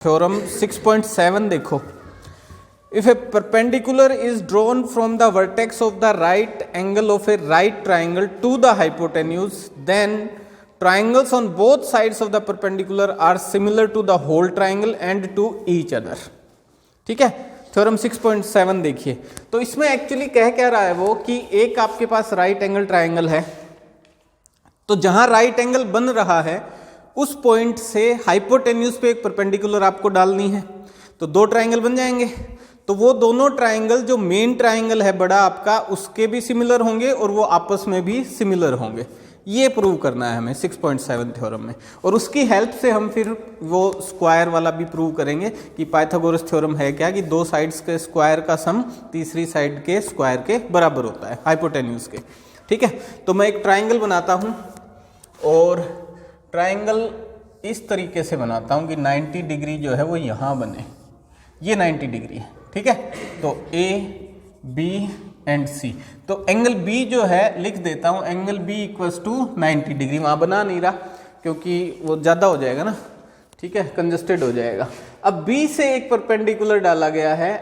Theorem 6.7 देखो, if a perpendicular is drawn from the vertex of the right angle of a right triangle to the hypotenuse, then triangles on both sides of the perpendicular are similar to the whole triangle and to each other. ठीक है, theorem 6.7 देखिए। तो इसमें actually कह क्या रहा है वो कि एक आपके पास राइट एंगल ट्राइंगल है, तो जहां राइट एंगल बन रहा है उस पॉइंट से हाइपोटेन्यूज पे एक परपेंडिकुलर आपको डालनी है, तो दो ट्राइंगल बन जाएंगे। तो वो दोनों ट्राइंगल जो मेन ट्राइंगल है बड़ा आपका, उसके भी सिमिलर होंगे और वो आपस में भी सिमिलर होंगे। ये प्रूव करना है हमें 6.7 थ्योरम में, और उसकी हेल्प से हम फिर वो स्क्वायर वाला भी प्रूव करेंगे कि पाइथागोरस थ्योरम है क्या, कि दो साइड्स के स्क्वायर का सम तीसरी साइड के स्क्वायर के बराबर होता है हाइपोटेन्यूज के। ठीक है, तो मैं एक ट्राइंगल बनाता हूं और ट्राइंगल इस तरीके से बनाता हूं कि 90 डिग्री जो है वो यहां बने, ये 90 डिग्री है। ठीक है, तो ए बी एंड सी, तो एंगल बी जो है लिख देता हूं, एंगल बी इक्वल्स टू 90 डिग्री। वहां बना नहीं रहा क्योंकि वो ज़्यादा हो जाएगा ना, ठीक है, कंजस्टेड हो जाएगा। अब बी से एक परपेंडिकुलर डाला गया है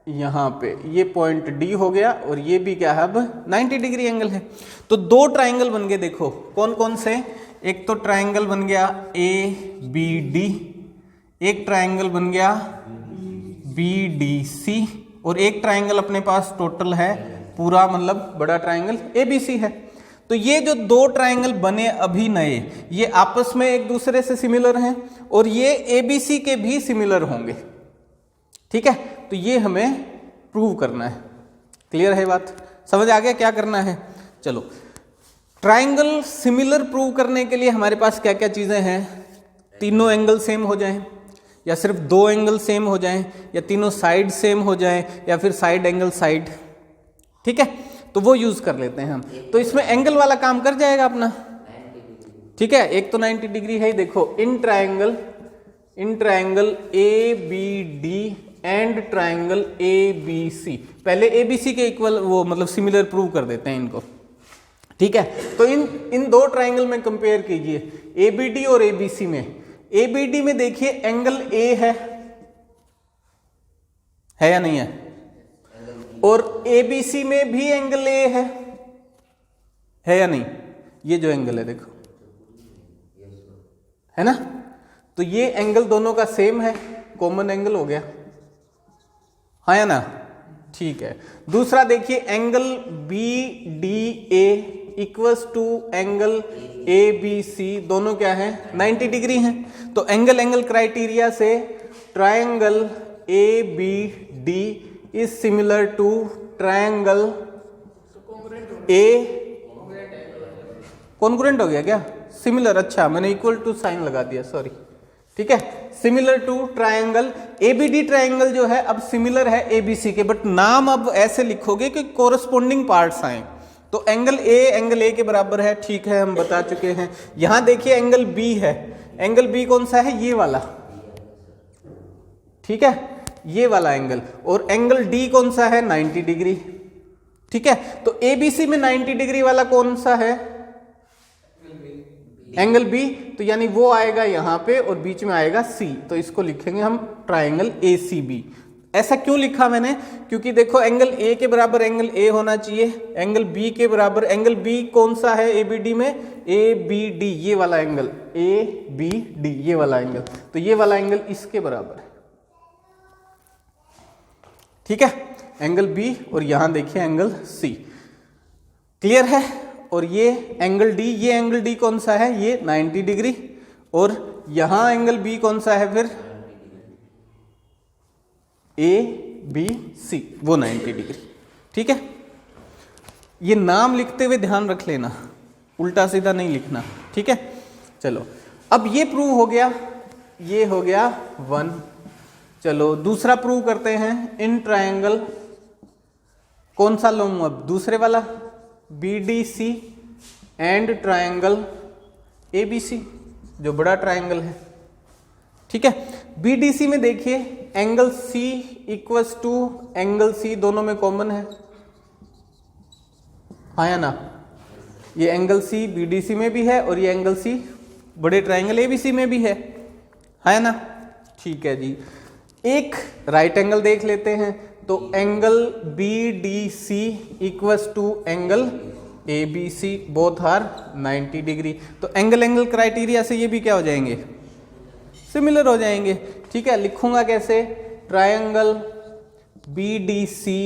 यहाँ पे, ये पॉइंट डी हो गया और ये भी क्या है अब 90 डिग्री एंगल है। तो दो ट्राइंगल बन गए, देखो कौन कौन से। एक तो ट्राइंगल बन गया ए बी डी, एक ट्राइंगल बन गया बी डी सी, और एक ट्राइंगल अपने पास टोटल है पूरा, मतलब बड़ा ट्राइंगल ए बी सी है। तो ये जो दो ट्राइंगल बने अभी नए, ये आपस में एक दूसरे से सिमिलर हैं और ये ए बी सी के भी सिमिलर होंगे। ठीक है, तो ये हमें प्रूव करना है। क्लियर है बात, समझ आ गया क्या करना है। चलो, ट्राइंगल सिमिलर प्रूव करने के लिए हमारे पास क्या क्या चीजें हैं, तीनों एंगल सेम हो जाएं, या सिर्फ दो एंगल सेम हो जाएं, या तीनों साइड सेम हो जाएं, या फिर साइड एंगल साइड। ठीक है, तो वो यूज कर लेते हैं हम। तो इसमें एंगल वाला काम कर जाएगा अपना। ठीक है, एक तो 90 डिग्री है ही, देखो in triangle A B D and triangle A B C, पहले ए बी सी के इक्वल वो मतलब सिमिलर प्रूव कर देते हैं इनको। ठीक है, तो इन दो ट्राइंगल में कंपेयर कीजिए, ए बी डी और ए बी सी में। ए बी डी में देखिए एंगल ए है या नहीं है, और ए बी सी में भी एंगल ए है या नहीं। ये जो एंगल है देखो, है ना, तो ये एंगल दोनों का सेम है, कॉमन एंगल हो गया, हाँ या ना। ठीक है, दूसरा देखिए angle B D A equals to angle A B C, दोनों क्या है 90 डिग्री हैं। तो एंगल क्राइटेरिया से triangle A B D is similar to triangle A, congruent हो गया क्या, सिमिलर, अच्छा मैंने इक्वल टू साइन लगा दिया, सॉरी। ठीक है, similar to triangle ABD, triangle जो है अब सिमिलर है एबीसी के, बट नाम अब ऐसे लिखोगे कि कोरस्पोंडिंग पार्ट्स आए। तो एंगल ए के बराबर है, ठीक है, हम बता चुके हैं। यहां देखिए एंगल बी है, एंगल बी कौन सा है, ये वाला, ठीक है, ये वाला एंगल, और एंगल डी कौन सा है 90 डिग्री। ठीक है, तो एबीसी में 90 डिग्री वाला कौन सा है, एंगल बी, तो यानी वो आएगा यहां पे और बीच में आएगा सी, तो इसको लिखेंगे हम ट्राइंगल ए सी बी। ऐसा क्यों लिखा मैंने, क्योंकि देखो एंगल ए के बराबर एंगल ए होना चाहिए, एंगल बी के बराबर, एंगल बी कौन सा है ए बी डी में, ए बी डी, ये वाला एंगल ए बी डी, ये वाला एंगल, तो ये वाला एंगल इसके बराबर है। ठीक है, एंगल बी, और यहां देखिए एंगल सी। क्लियर है, और ये एंगल डी, ये एंगल डी कौन सा है, ये 90 डिग्री, और यहां एंगल बी कौन सा है फिर ए बी सी, वो 90 डिग्री। ठीक है, ये नाम लिखते हुए ध्यान रख लेना, उल्टा सीधा नहीं लिखना। ठीक है, चलो अब ये प्रूव हो गया, ये हो गया 1। चलो दूसरा प्रूव करते हैं, इन ट्राइंगल कौन सा लूं अब, दूसरे वाला B D C and triangle A B C, जो बड़ा ट्राइंगल है। ठीक है, बी डी सी में देखिए angle C equals to angle C, दोनों में कॉमन है, हाँ या ना। ये angle C B D C में भी है और ये एंगल सी बड़े ट्राइंगल ए बी सी में भी है ना। ठीक है जी, एक राइट एंगल देख लेते हैं। तो angle B D C equals to angle A B C, both are 90 डिग्री। तो एंगल क्राइटेरिया से ये भी क्या हो जाएंगे, सिमिलर हो जाएंगे। ठीक है, लिखूंगा कैसे, triangle B D C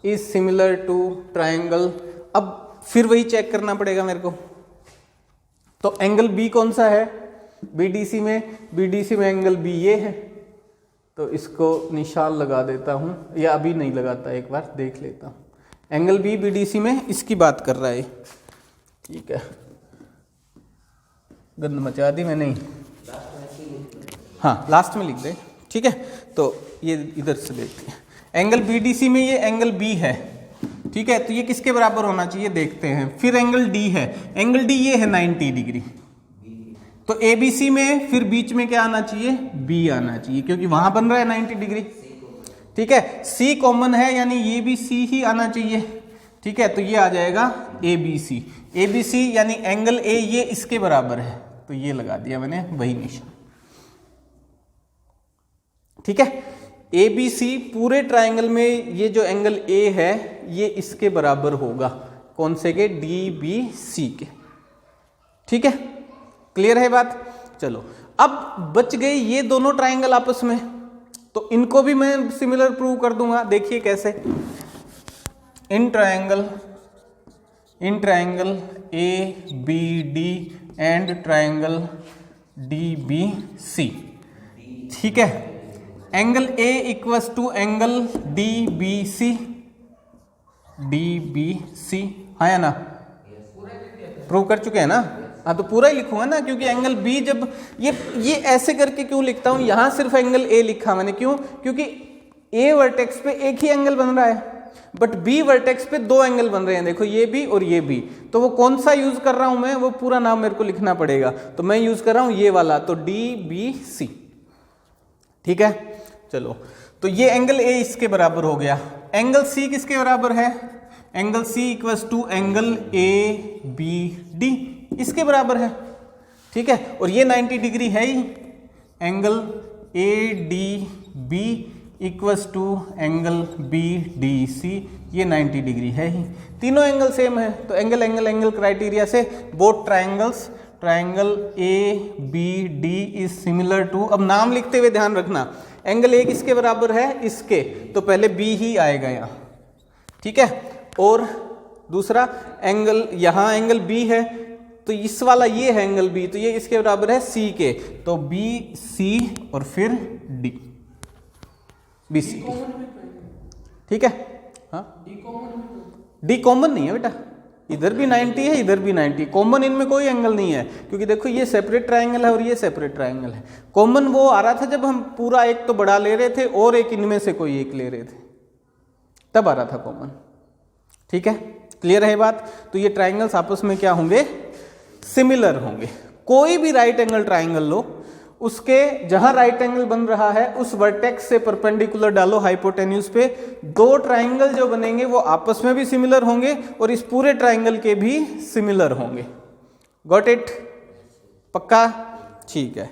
is similar to triangle, अब फिर वही चेक करना पड़ेगा मेरे को। तो एंगल बी कौन सा है बीडीसी में, बीडीसी में एंगल बी ये है, तो इसको निशान लगा देता हूं, या अभी नहीं लगाता, एक बार देख लेता हूं। एंगल बी बीडीसी में इसकी बात कर रहा है, ठीक है, गंद मचा दी मैंने ही, हाँ लास्ट में लिख दे, ठीक है। तो ये इधर से देखते हैं, एंगल बीडीसी में ये एंगल बी है, ठीक है, तो ये किसके बराबर होना चाहिए देखते हैं। फिर एंगल डी है, एंगल डी ये है 90 डिग्री, तो एबीसी में फिर बीच में क्या आना चाहिए, बी आना चाहिए, क्योंकि वहां बन रहा है 90 डिग्री। ठीक है, सी कॉमन है यानी ये भी सी ही आना चाहिए। ठीक है, तो ये आ जाएगा एबीसी, एबीसी यानी एंगल ए ये इसके बराबर है, तो ये लगा दिया मैंने वही निशान। ठीक है, एबीसी पूरे ट्रायंगल में ये जो एंगल ए है ये इसके बराबर होगा, कौन से के, डी बी सी के। ठीक है, क्लियर है बात। चलो अब बच गए ये दोनों ट्रायंगल आपस में, तो इनको भी मैं सिमिलर प्रूव कर दूंगा। देखिए कैसे, in triangle A B D and triangle D B C. ठीक है, angle A equals to angle D B C, हाँ या ना, प्रूव कर चुके हैं ना। हाँ तो पूरा ही लिखूंगा ना, क्योंकि एंगल बी जब ये ऐसे करके क्यों लिखता हूं, यहां सिर्फ एंगल ए लिखा मैंने, क्यों, क्योंकि ए वर्टेक्स पे एक ही एंगल बन रहा है, बट बी वर्टेक्स पे दो एंगल बन रहे हैं, देखो ये भी और ये भी। तो वो कौन सा यूज कर रहा हूं मैं, वो पूरा नाम मेरे को लिखना पड़ेगा, तो मैं यूज कर रहा हूं ये वाला, तो डी बी सी। ठीक है, चलो तो ये एंगल ए इसके बराबर हो गया। एंगल सी किसके बराबर है, angle C equals to angle A B D, इसके बराबर है। ठीक है, और ये 90 डिग्री है ही, angle A D B equals to angle B D C, ये 90 डिग्री है ही, तीनों एंगल सेम है। तो एंगल क्राइटेरिया से both triangles, triangle A B D is similar to, अब नाम लिखते हुए ध्यान रखना, एंगल ए किसके बराबर है, इसके, तो पहले बी ही आएगा यहाँ। ठीक है, और दूसरा एंगल, यहाँ एंगल बी है, तो इस वाला ये है एंगल बी, तो ये इसके बराबर है सी के, तो बी सी और फिर डी, बी सी डी। ठीक है, हाँ डी कॉमन नहीं है बेटा, इधर भी 90 है इधर भी 90, कॉमन इनमें कोई एंगल नहीं है, क्योंकि देखो ये सेपरेट ट्रायंगल है और ये सेपरेट ट्रायंगल है। कॉमन वो आ रहा था जब हम पूरा एक तो बड़ा ले रहे थे और एक इनमें से कोई एक ले रहे थे, तब आ रहा था कॉमन। ठीक है, क्लियर है बात। तो ये ट्रायंगल्स आपस में क्या होंगे, सिमिलर होंगे। कोई भी राइट एंगल ट्रायंगल लो, उसके जहां राइट एंगल बन रहा है उस वर्टेक्स से परपेंडिकुलर डालो हाइपोटेन्यूज पे, दो ट्रायंगल जो बनेंगे वो आपस में भी सिमिलर होंगे और इस पूरे ट्रायंगल के भी सिमिलर होंगे। गॉट इट, पक्का, ठीक है।